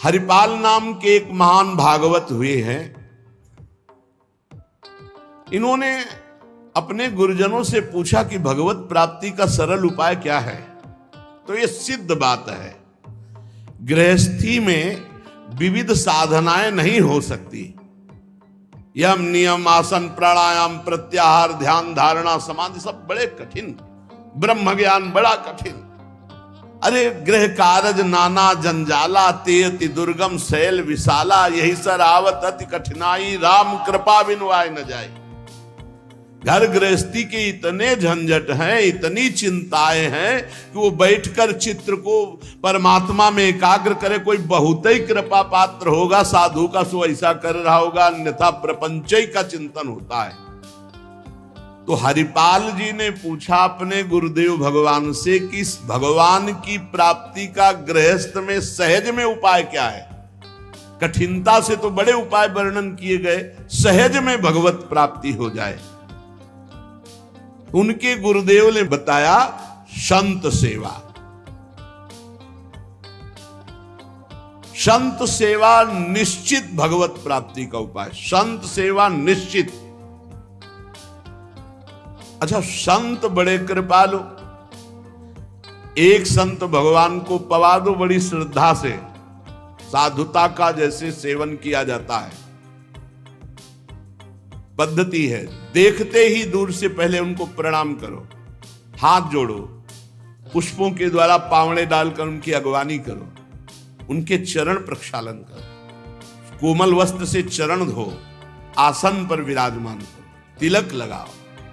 हरिपाल नाम के एक महान भागवत हुए हैं। इन्होंने अपने गुरुजनों से पूछा कि भगवत प्राप्ति का सरल उपाय क्या है। तो ये सिद्ध बात है, गृहस्थी में विविध साधनाएं नहीं हो सकती। यम नियम आसन प्राणायाम प्रत्याहार ध्यान धारणा समाधि सब बड़े कठिन, ब्रह्म ज्ञान बड़ा कठिन। अरे गृह कारज नाना जंजाला ते अति दुर्गम शैल विशाला, यही सर आवत अति कठिनाई राम कृपा बिनु आए न जाए। घर गृहस्थी के इतने झंझट हैं, इतनी चिंताएं हैं कि वो बैठकर चित्र को परमात्मा में एकाग्र करे। कोई बहुत ही कृपा पात्र होगा साधु का, सो ऐसा कर रहा होगा, अन्यथा प्रपंच का चिंतन होता है। तो हरिपाल जी ने पूछा अपने गुरुदेव भगवान से कि भगवान की प्राप्ति का गृहस्थ में सहज में उपाय क्या है। कठिनता से तो बड़े उपाय वर्णन किए गए, सहज में भगवत प्राप्ति हो जाए। उनके गुरुदेव ने बताया संत सेवा। संत सेवा निश्चित भगवत प्राप्ति का उपाय, संत सेवा निश्चित। अच्छा, संत बड़े कृपालु, एक संत भगवान को पवा दो बड़ी श्रद्धा से, साधुता का जैसे सेवन किया जाता है। पद्धति है, देखते ही दूर से पहले उनको प्रणाम करो, हाथ जोड़ो, पुष्पों के द्वारा पावड़े डालकर उनकी अगवानी करो, उनके चरण प्रक्षालन करो, कोमल वस्त्र से चरण धो, आसन पर विराजमान करो, तिलक लगाओ,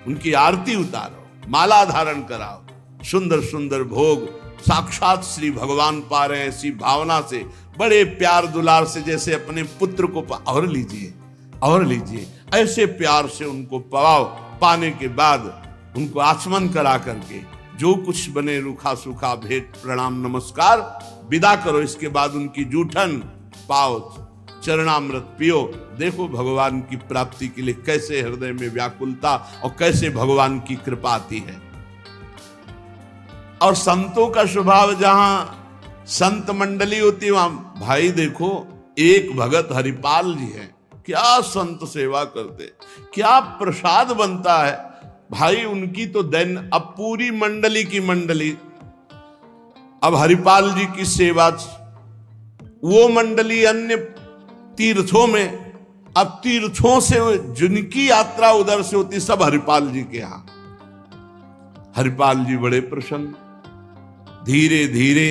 उनकी आरती उतारो, माला धारण कराओ, सुंदर सुंदर भोग साक्षात श्री भगवान पा रहे हैं ऐसी भावना से, बड़े प्यार दुलार से, जैसे अपने पुत्र को और लीजिए और लीजिए, ऐसे प्यार से उनको पवाओ। पाने के बाद उनको आचमन करा करके जो कुछ बने रूखा सूखा भेंट प्रणाम नमस्कार विदा करो। इसके बाद उनकी जूठन पाओ, चरणामृत पियो। देखो भगवान की प्राप्ति के लिए कैसे हृदय में व्याकुलता और कैसे भगवान की कृपा आती है। और संतों का स्वभाव, जहां संत मंडली होती है वहां भाई देखो, एक भगत हरिपाल जी हैं, क्या संत सेवा करते, क्या प्रसाद बनता है भाई उनकी तो दैन। अब पूरी मंडली की मंडली, अब हरिपाल जी की सेवा, वो मंडली अन्य तीर्थों में, अब तीर्थों से जिनकी यात्रा उधर से होती सब हरिपाल जी के यहां। हरिपाल जी बड़े प्रसन्न, धीरे धीरे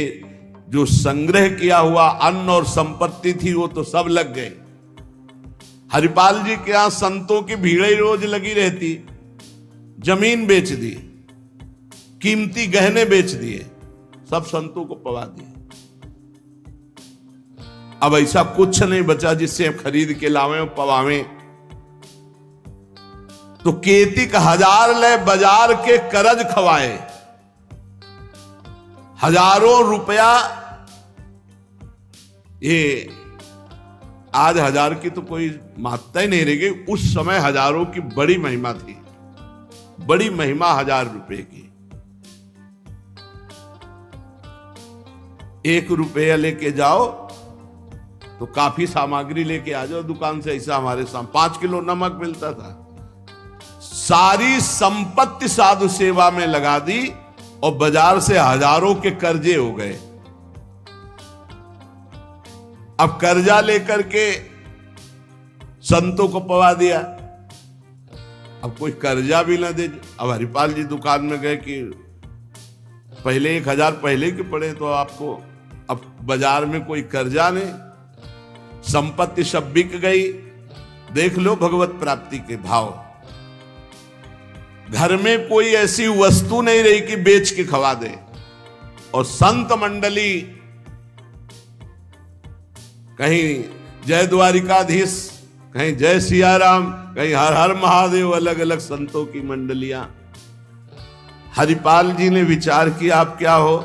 जो संग्रह किया हुआ अन्न और संपत्ति थी वो तो सब लग गए। हरिपाल जी के यहां संतों की भीड़ रोज लगी रहती, जमीन बेच दी, कीमती गहने बेच दिए, सब संतों को पवा दिए। अब ऐसा कुछ नहीं बचा जिससे खरीद के लावें और पवावें। तो केतिक 1000 ले बाजार के करज खवाए, हजारों रुपया। ये आज 1000 की तो कोई महत्ता ही नहीं रह गई, उस समय हजारों की बड़ी महिमा थी, बड़ी महिमा 1000 रुपए की। 1 रुपया लेके जाओ तो काफी सामग्री लेके आ जाओ दुकान से। ऐसा हमारे सामने 5 किलो नमक मिलता था। सारी संपत्ति साधु सेवा में लगा दी और बाजार से हजारों के कर्जे हो गए। अब कर्जा लेकर के संतों को पवा दिया, अब कोई कर्जा भी ना दे। अब हरिपाल जी दुकान में गए कि पहले 1000 पहले के पड़े तो आपको, अब बाजार में कोई कर्जा नहीं, संपत्ति सब बिक गई। देख लो भगवत प्राप्ति के भाव। घर में कोई ऐसी वस्तु नहीं रही कि बेच के खवा दे। और संत मंडली, कहीं जय द्वारिकाधीश, कहीं जय सियाराम, कहीं हर हर महादेव, अलग अलग संतों की मंडलियां। हरिपाल जी ने विचार किया आप क्या हो,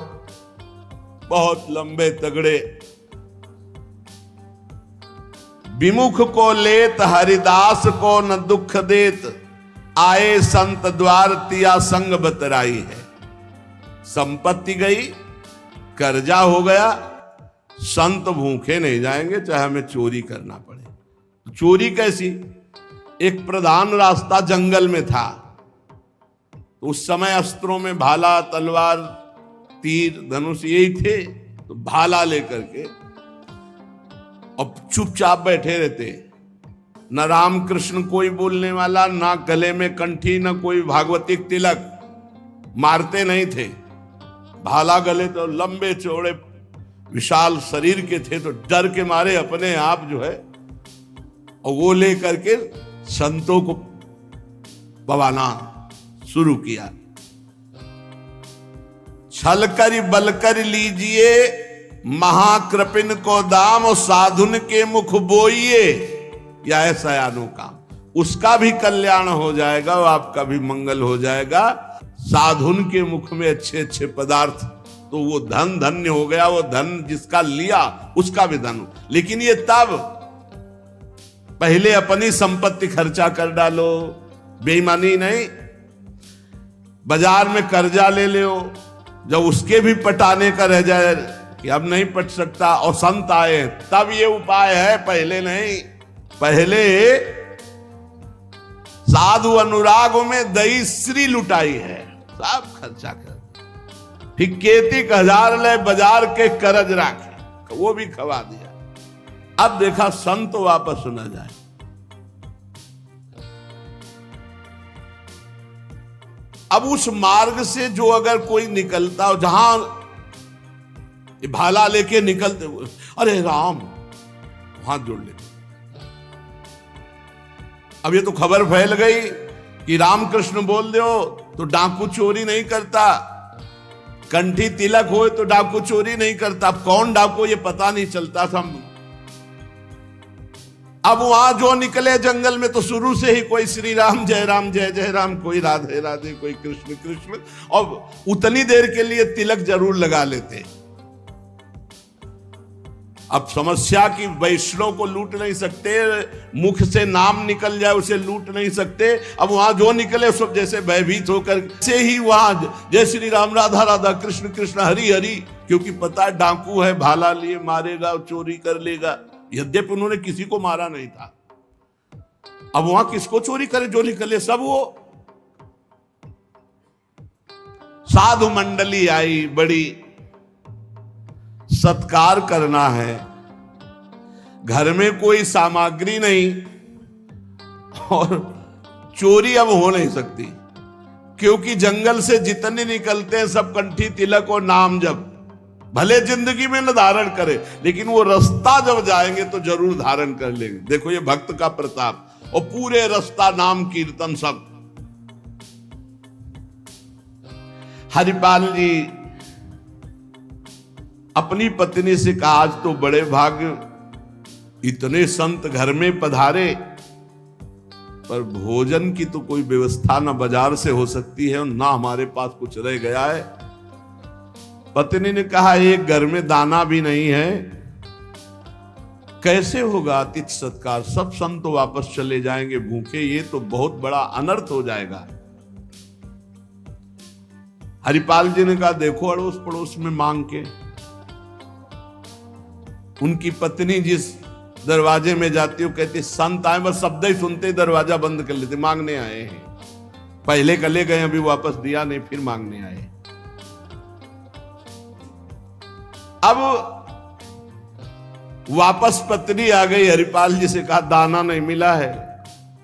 बहुत लंबे तगड़े। विमुख को लेत हरिदास को न दुख देत, आए संत द्वार तिया संग बतराई है। संपत्ति गई, कर्जा हो गया, संत भूखे नहीं जाएंगे चाहे हमें चोरी करना पड़े। चोरी कैसी? एक प्रधान रास्ता जंगल में था, तो उस समय अस्त्रों में भाला, तलवार, तीर, धनुष यही थे। तो भाला लेकर के और चुपचाप बैठे रहते, न राम कृष्ण कोई बोलने वाला, ना गले में कंठी, न कोई भागवतिक तिलक, मारते नहीं थे। भाला गले तो लंबे चौड़े विशाल शरीर के थे, तो डर के मारे अपने आप जो है और वो लेकर के संतों को पवाना शुरू किया। छल कर बल कर लीजिए महाकृपिन को दाम, और साधुन के मुख बोइए या ऐसा यानो काम, उसका भी कल्याण हो जाएगा और आपका भी मंगल हो जाएगा। साधुन के मुख में अच्छे अच्छे पदार्थ, तो वो धन धन्य हो गया। वो धन जिसका लिया उसका भी धन। लेकिन ये तब, पहले अपनी संपत्ति खर्चा कर डालो, बेईमानी नहीं। बाजार में कर्जा ले लो, जब उसके भी पटाने का रह जाए कि अब नहीं पट सकता और संत आए, तब ये उपाय है, पहले नहीं। पहले साधु अनुराग में दही श्री लुटाई है, सब खर्चा कर। फिर खेती 1000 ले बाजार के करज राखे, वो भी खवा दिया। अब देखा संत वापस न जाए। अब उस मार्ग से जो अगर कोई निकलता हो, जहां भाला लेके निकलते हुए, अरे राम, हाथ जोड़ लेते। अब ये तो खबर फैल गई कि रामकृष्ण बोल दो तो डाकू चोरी नहीं करता, कंठी तिलक हो तो डाकू चोरी नहीं करता। अब कौन डाकू ये पता नहीं चलता था। अब वहां जो निकले जंगल में तो शुरू से ही कोई श्री राम जय जय राम, कोई राधे राधे, कोई कृष्ण कृष्ण, और उतनी देर के लिए तिलक जरूर लगा लेते। अब समस्या की वैष्णव को लूट नहीं सकते, मुख से नाम निकल जाए उसे लूट नहीं सकते। अब वहां जो निकले सब जैसे भयभीत होकर से ही वहां जय श्री राम, राधा राधा, कृष्ण कृष्ण, हरि हरि, क्योंकि पता है डाकू है, भाला लिए मारेगा, चोरी कर लेगा। यद्यपि उन्होंने किसी को मारा नहीं था। अब वहां किसको चोरी करे, जो निकले सब वो। साधु मंडली आई, बड़ी सत्कार करना है, घर में कोई सामग्री नहीं और चोरी अब हो नहीं सकती, क्योंकि जंगल से जितने निकलते हैं सब कंठी तिलक और नाम जप, भले जिंदगी में न धारण करे लेकिन वो रास्ता जब जाएंगे तो जरूर धारण कर लेंगे। देखो ये भक्त का प्रताप, और पूरे रास्ता नाम कीर्तन सब। हरिपाल जी अपनी पत्नी से कहा, आज तो बड़े भाग्य, इतने संत घर में पधारे, पर भोजन की तो कोई व्यवस्था ना बाजार से हो सकती है और ना हमारे पास कुछ रह गया है। पत्नी ने कहा, एक घर में दाना भी नहीं है, कैसे होगा अतिथि सत्कार? सब संत तो वापस चले जाएंगे भूखे, ये तो बहुत बड़ा अनर्थ हो जाएगा। हरिपाल जी ने कहा, देखो अड़ोस पड़ोस में मांग के। उनकी पत्नी जिस दरवाजे में जाती, वो कहती, संत आए, बस शब्द ही सुनते ही दरवाजा बंद कर लेते, मांगने आए हैं। पहले कले गए, अभी वापस दिया नहीं, फिर मांगने आए। अब वापस पत्नी आ गई, हरिपाल जी से कहा, दाना नहीं मिला है।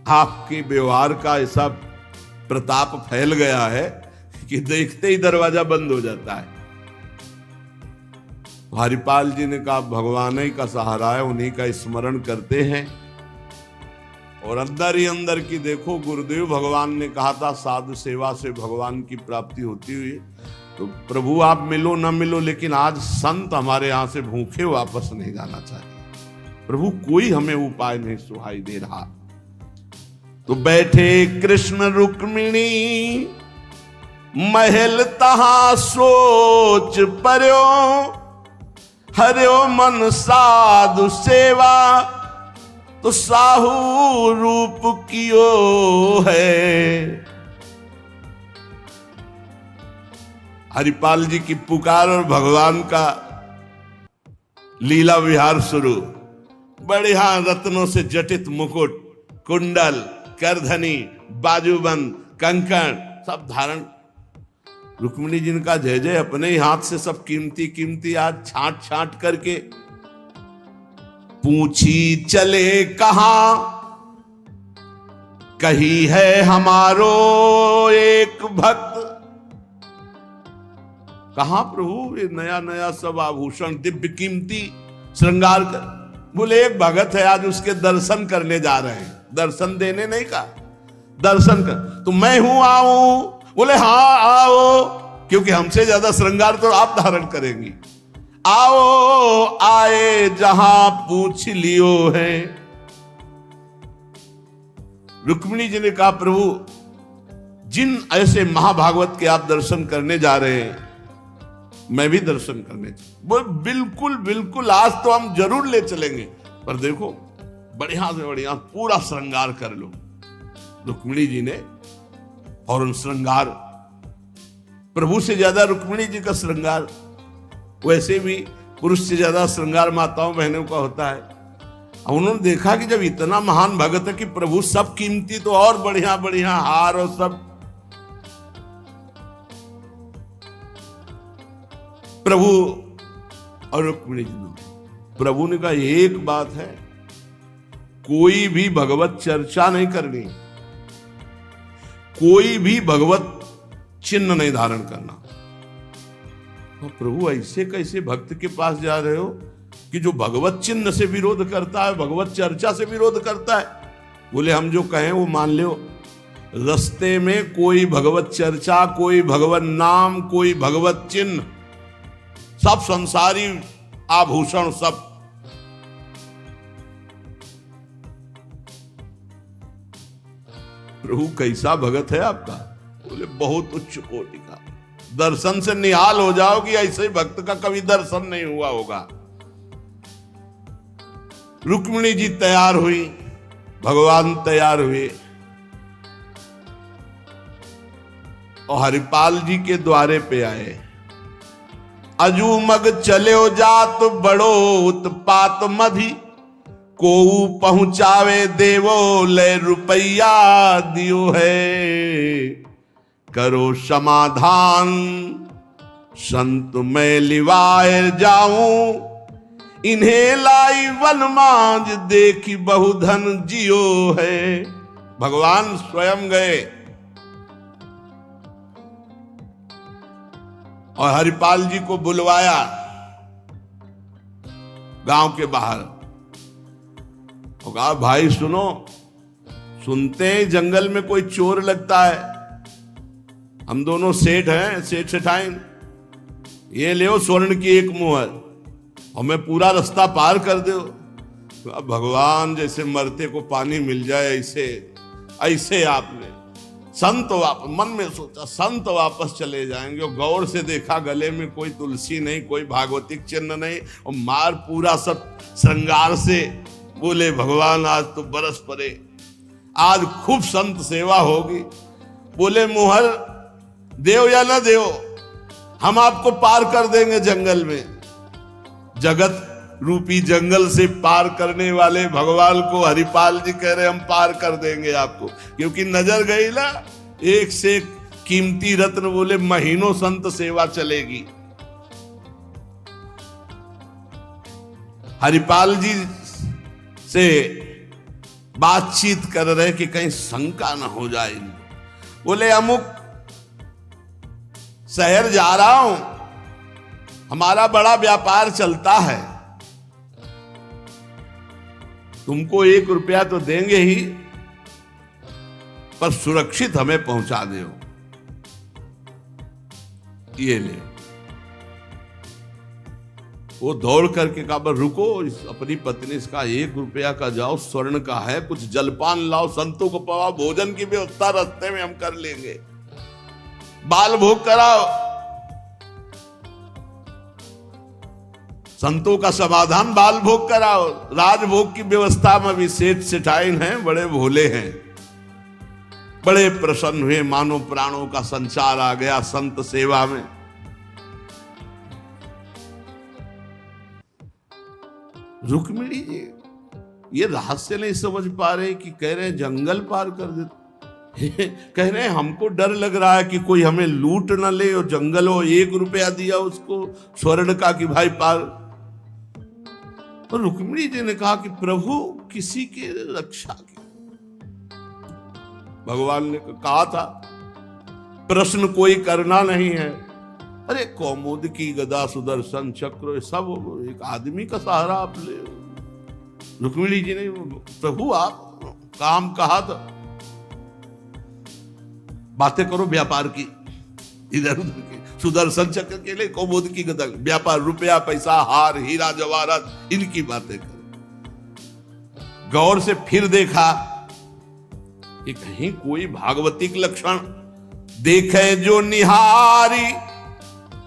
आपके व्यवहार का ऐसा प्रताप फैल गया है कि देखते ही दरवाजा बंद हो जाता है। हरिपाल जी ने कहा, भगवान ही का सहारा है, उन्हीं का स्मरण करते हैं। और अंदर ही अंदर की देखो, गुरुदेव भगवान ने कहा था, साधु सेवा से भगवान की प्राप्ति होती हुई। तो प्रभु आप मिलो न मिलो, लेकिन आज संत हमारे यहां से भूखे वापस नहीं जाना चाहिए। प्रभु कोई हमें उपाय नहीं सुहाई दे रहा। तो बैठे कृष्ण रुक्मिणी महल तहां सोच पर्यो, हरियो मन साधु सेवा तो साहू रूप कियो है। हरिपाल जी की पुकार और भगवान का लीला विहार शुरू। बढ़िया रत्नों से जटित मुकुट, कुंडल, करधनी, बाजूबंद, कंकण सब धारण। रुक्मिणी जी का जय जय, अपने ही हाथ से सब कीमती कीमती आज छांट छांट करके। पूछी चले कहां, कही है हमारो एक भक्त। कहां प्रभु ये नया नया सब आभूषण दिव्य कीमती श्रृंगार कर। बोले एक भगत है, आज उसके दर्शन करने जा रहे हैं। दर्शन देने नहीं कहा, दर्शन कर। तो मैं हूं, आऊं? बोले हाँ आओ, क्योंकि हमसे ज्यादा श्रृंगार तो आप धारण करेंगी। आओ आए जहां पूछ लियो है। रुक्मिणी जी ने कहा प्रभु जिन ऐसे महाभागवत के आप दर्शन करने जा रहे हैं, मैं भी दर्शन करने। बोल बिल्कुल बिल्कुल, आज तो हम जरूर ले चलेंगे, पर देखो बढ़िया से बढ़िया पूरा श्रृंगार कर लो। रुक्मिणी जी ने फौरन श्रृंगार, प्रभु से ज्यादा रुक्मिणी जी का श्रृंगार। वैसे भी पुरुष से ज्यादा श्रृंगार माताओं बहनों का होता है। उन्होंने देखा कि जब इतना महान भगत है कि प्रभु सब कीमती, तो और बढ़िया बढ़िया हार और सब। प्रभु और रुक्मिणी जी ने, प्रभु ने कहा एक बात है, कोई भी भगवत चर्चा नहीं करनी, कोई भी भगवत चिन्ह नहीं धारण करना। तो प्रभु ऐसे कैसे भक्त के पास जा रहे हो कि जो भगवत चिन्ह से विरोध करता है, भगवत चर्चा से विरोध करता है? बोले हम जो कहें वो मान लो। रास्ते में कोई भगवत चर्चा, कोई भगवत नाम, कोई भगवत चिन्ह, सब संसारी आभूषण सब। प्रभु कैसा भगत है आपका? बोले बहुत उच्च कोटि का। दर्शन से निहाल हो जाओगी, ऐसे ही भक्त का कभी दर्शन नहीं हुआ होगा। रुक्मिणी जी तैयार हुई, भगवान तैयार हुए और हरिपाल जी के द्वारे पे आए। अजू मग चलो जात बड़ो उत्पात मधि, को पहुंचावे देवो ले रुपया दियो है। करो समाधान संत मैं लिवाए जाऊं, इन्हें लाई वनमाज देखी बहुधन जियो है। भगवान स्वयं गए और हरिपाल जी को बुलवाया गांव के बाहर। और कहा भाई सुनो, सुनते हैं जंगल में कोई चोर लगता है, हम दोनों सेठ हैं, सेठ सेठाइन, ये ले स्वर्ण की एक मुहर और मैं पूरा रास्ता पार कर दो। तो अब भगवान जैसे मरते को पानी मिल जाए ऐसे ऐसे आपने संत मन में सोचा संत वापस चले जाएंगे। और गौर से देखा गले में कोई तुलसी नहीं, कोई भागवतिक चिन्ह नहीं, और मार पूरा सब श्रृंगार से। बोले भगवान आज तो बरस पड़े, आज खूब संत सेवा होगी। बोले मुहर देव या ना देव, हम आपको पार कर देंगे जंगल में। जगत रूपी जंगल से पार करने वाले भगवान को हरिपाल जी कह रहे हम पार कर देंगे आपको, क्योंकि नजर गई ना एक से एक कीमती रत्न। बोले महीनों संत सेवा चलेगी। हरिपाल जी से बातचीत कर रहे कि कहीं शंका न हो जाए। बोले अमुक शहर जा रहा हूं, हमारा बड़ा व्यापार चलता है, तुमको 1 रुपया तो देंगे ही, पर सुरक्षित हमें पहुंचा दो। ये ले। वो दौड़ करके कहा रुको, इस अपनी पत्नी इसका 1 रुपया का जाओ, स्वर्ण का है, कुछ जलपान लाओ, संतों को पवाओ, भोजन की व्यवस्था रास्ते में हम कर लेंगे, बाल भोग कराओ, संतों का समाधान बाल भोग कराओ। राजभोग की व्यवस्था में भी सेठ सेठाइन हैं, बड़े भोले हैं, बड़े प्रसन्न हुए, मानो प्राणों का संचार आ गया संत सेवा में। रुक्मिणी जी ये रहस्य नहीं समझ पा रहे कि कह रहे हैं जंगल पार कर देते, कह रहे हैं हमको डर लग रहा है कि कोई हमें लूट ना ले, और जंगल हो 1 रुपया दिया उसको स्वर्ण का कि भाई पार। और रुक्मिणी जी ने कहा कि प्रभु किसी के रक्षा की, भगवान ने कहा था प्रश्न कोई करना नहीं है। अरे कौमुद की गदा सुदर्शन चक्र सब एक आदमी का सहारा आप ले। रुक्मिणी जी ने प्रभु आप काम कहा था, बातें करो व्यापार की, इधर उधर की, सुदर्शन चक्र के लिए कौमुद की गदा, व्यापार रुपया पैसा हार हीरा जवाहरात इनकी बातें करो। गौर से फिर देखा कि कहीं कोई भागवतिक लक्षण देखे जो निहारी,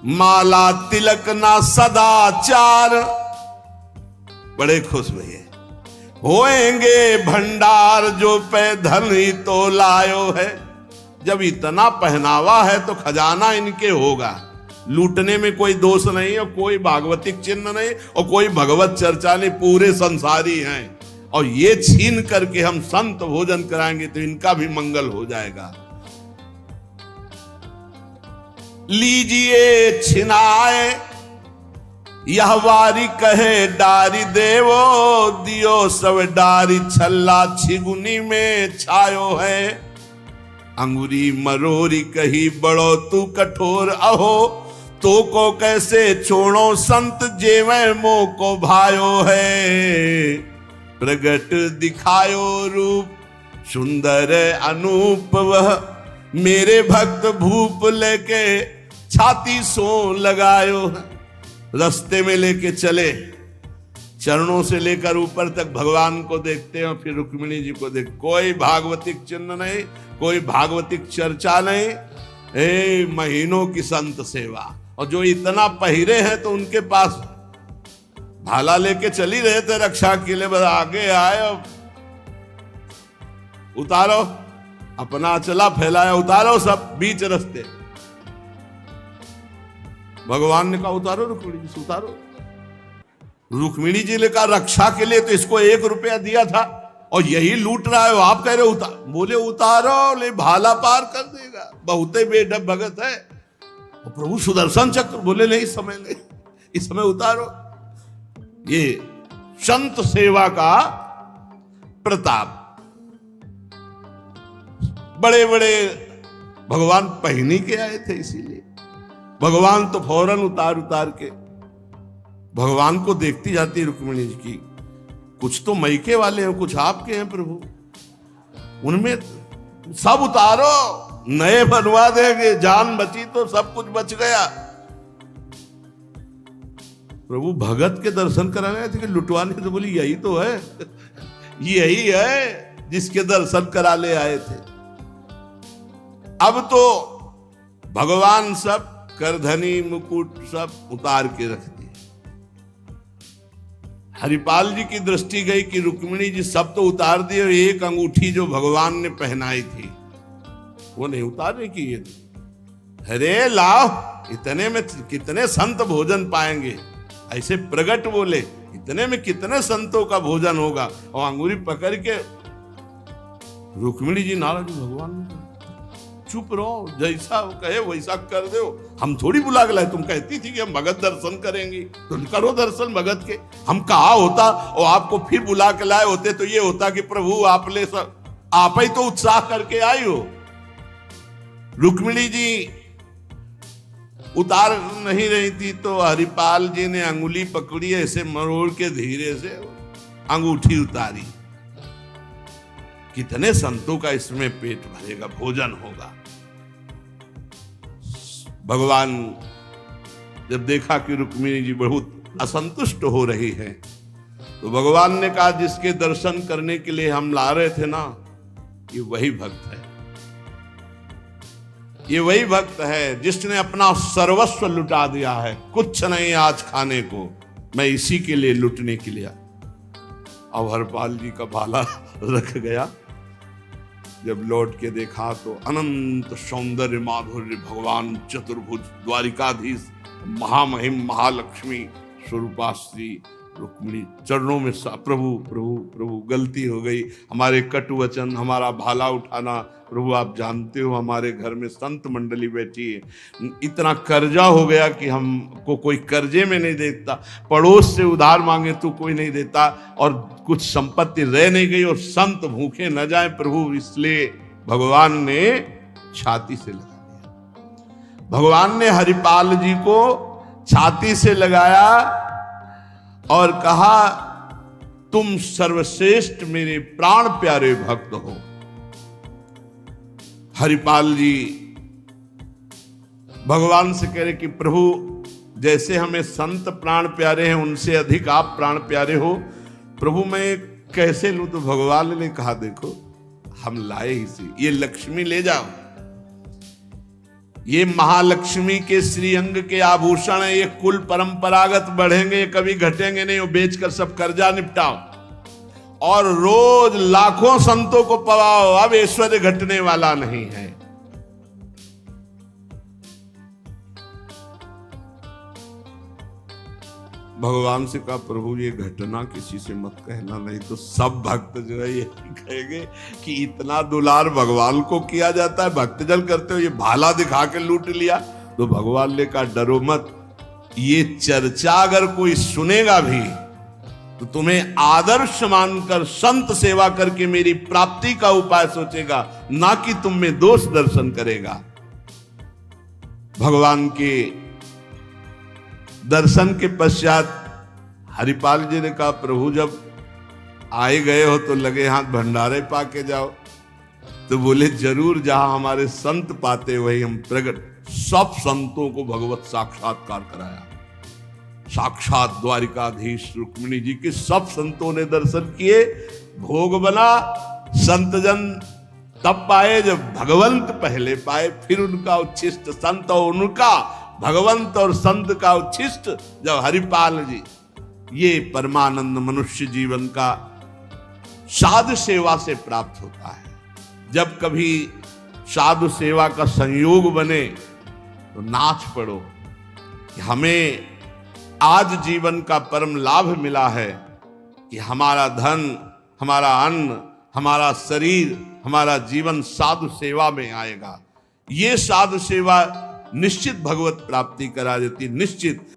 माला तिलक ना सदाचार। बड़े खुश हुए होएंगे भंडार जो पे धन ही तो लायो है। जब इतना पहनावा है तो खजाना इनके होगा, लूटने में कोई दोष नहीं और कोई भागवतिक चिन्ह नहीं और कोई भगवत चर्चा नहीं, पूरे संसारी हैं। और ये छीन करके हम संत भोजन कराएंगे तो इनका भी मंगल हो जाएगा। लीजिए छिनाए यह वारी कहे डारी देवो, दियो सब डारी छल्ला छिगुनी में छायो है। अंगुरी मरोरी कही बड़ो तू कठोर, अहो तो को कैसे छोड़ो संत जेवे मो को भायो है। प्रगट दिखायो रूप सुंदर अनूप, वह मेरे भक्त भूप लेके छाती सो लगायो। रास्ते में लेके चले, चरणों से लेकर ऊपर तक भगवान को देखते हैं, फिर रुक्मिणी जी को देख। कोई भागवतिक चिन्ह नहीं, कोई भागवतिक चर्चा नहीं, महीनों की संत सेवा। और जो इतना पहिरे हैं तो उनके पास भाला लेके चली रहे थे रक्षा के लिए, बस आगे आए और उतारो, अपना चला फैलाया, उतारो सब बीच रास्ते। भगवान ने कहा उतारो रुक्मिणी जी से, उतारो। रुक्मिणी जी ने कहा रक्षा के लिए तो इसको 1 रुपया दिया था और यही लूट रहा है, आप कह रहे उतार। बोले उतारो, ले भाला पार कर देगा, बहुते बेढब भगत है। और प्रभु सुदर्शन चक्र, बोले नहीं इस समय नहीं, इस समय उतारो। ये संत सेवा का प्रताप। बड़े बड़े भगवान पहनी के आए थे, इसीलिए भगवान तो फौरन उतार के भगवान को देखती जाती रुक्मिणी जी की। कुछ तो मैके वाले हैं, कुछ आपके हैं प्रभु, उनमें सब उतारो, नए बनवा देंगे, जान बची तो सब कुछ बच गया। प्रभु भगत के दर्शन कराने आए थे कि लुटवाने? तो बोली यही तो है, यही है जिसके दर्शन करा ले आए थे। अब तो भगवान सब करधनी मुकुट सब उतार के रख दिए। हरिपाल जी की दृष्टि गई कि रुक्मिणी जी सब तो उतार दिए, एक अंगूठी जो भगवान ने पहनाई थी वो नहीं उतारने की। ये अरे लाओ, इतने में कितने संत भोजन पाएंगे। ऐसे प्रगट बोले, इतने में कितने संतों का भोजन होगा। और अंगूरी पकड़ के रुक्मिणी जी नाराज, भगवान ने चुप रहो, जैसा वो कहे वैसा कर दो, हम थोड़ी बुला के लाए। तुम कहती थी कि हम भगत दर्शन करेंगे, तो करो दर्शन भगत के। हम कहा होता और आपको फिर बुला के लाए होते तो ये होता कि प्रभु आप ले सब, आप ही तो उत्साह करके आई हो। रुक्मिणी जी उतार नहीं रही थी तो हरिपाल जी ने अंगुली पकड़ी, ऐसे मरोड़ के धीरे से अंगूठी उतारी। कितने संतों का इसमें पेट भरेगा, भोजन होगा। भगवान जब देखा कि रुक्मिणी जी बहुत असंतुष्ट हो रही है, तो भगवान ने कहा जिसके दर्शन करने के लिए हम ला रहे थे ना, ये वही भक्त है। ये वही भक्त है जिसने अपना सर्वस्व लुटा दिया है। कुछ नहीं आज खाने को, मैं इसी के लिए लुटने के लिए। अब हरपाल जी का भाला रख गया। जब लौट के देखा तो अनंत सौंदर्य माधुर्य भगवान चतुर्भुज द्वारिकाधीश महामहिम महालक्ष्मी स्वरूपाश्री रुक्मिणी चरणों में प्रभु प्रभु प्रभु गलती हो गई, हमारे कटु वचन, हमारा भाला उठाना, प्रभु आप जानते हो हमारे घर में संत मंडली बैठी है, इतना कर्जा हो गया कि हमको कोई कर्जे में नहीं देता, पड़ोस से उधार मांगे तो कोई नहीं देता, और कुछ संपत्ति रह नहीं गई और संत भूखे न जाए प्रभु, इसलिए भगवान ने छाती से लगा दिया। भगवान ने हरिपाल जी को छाती से लगाया और कहा तुम सर्वश्रेष्ठ मेरे प्राण प्यारे भक्त हो। हरिपाल जी भगवान से कह रहे कि प्रभु जैसे हमें संत प्राण प्यारे हैं उनसे अधिक आप प्राण प्यारे हो, प्रभु मैं कैसे लूं? तो भगवान ने कहा देखो हम लाए ही से, ये लक्ष्मी ले जाओ, ये महालक्ष्मी के श्रीअंग के आभूषण है, ये कुल परंपरागत बढ़ेंगे, ये कभी घटेंगे नहीं, वो बेचकर सब कर्जा निपटाओ और रोज लाखों संतों को पवाओ, अब ऐश्वर्य घटने वाला नहीं है। भगवान से कहा प्रभु ये घटना किसी से मत कहना, नहीं तो सब भक्त जो है ये कहेंगे कि इतना दुलार भगवान को किया जाता है, भक्तजन करते हो, ये भाला दिखा के लूट लिया। तो भगवान ने कहा डरो मत, ये चर्चा अगर कोई सुनेगा भी तो तुम्हें आदर्श मानकर संत सेवा करके मेरी प्राप्ति का उपाय सोचेगा, ना कि तुम में दोष दर्शन करेगा। भगवान के दर्शन के पश्चात हरिपाल जी ने कहा प्रभु जब आए गए हो तो लगे हाथ भंडारे पाके जाओ। तो बोले जरूर, जहां हमारे संत पाते वही हम प्रकट। सब संतों को भगवत साक्षात्कार कराया, साक्षात द्वारिकाधीश रुक्मिणी जी के सब संतों ने दर्शन किए, भोग बना, संतजन तब पाए जब भगवंत पहले पाए, फिर उनका उच्छिष्ट संत और उनका भगवंत और संत का उच्छिष्ट जब हरिपाल जी। ये परमानंद मनुष्य जीवन का साधु सेवा से प्राप्त होता है। जब कभी साधु सेवा का संयोग बने तो नाच पड़ो कि हमें आज जीवन का परम लाभ मिला है कि हमारा धन, हमारा अन्न, हमारा शरीर, हमारा जीवन साधु सेवा में आएगा। ये साधु सेवा निश्चित भगवत प्राप्ति करा देती, निश्चित।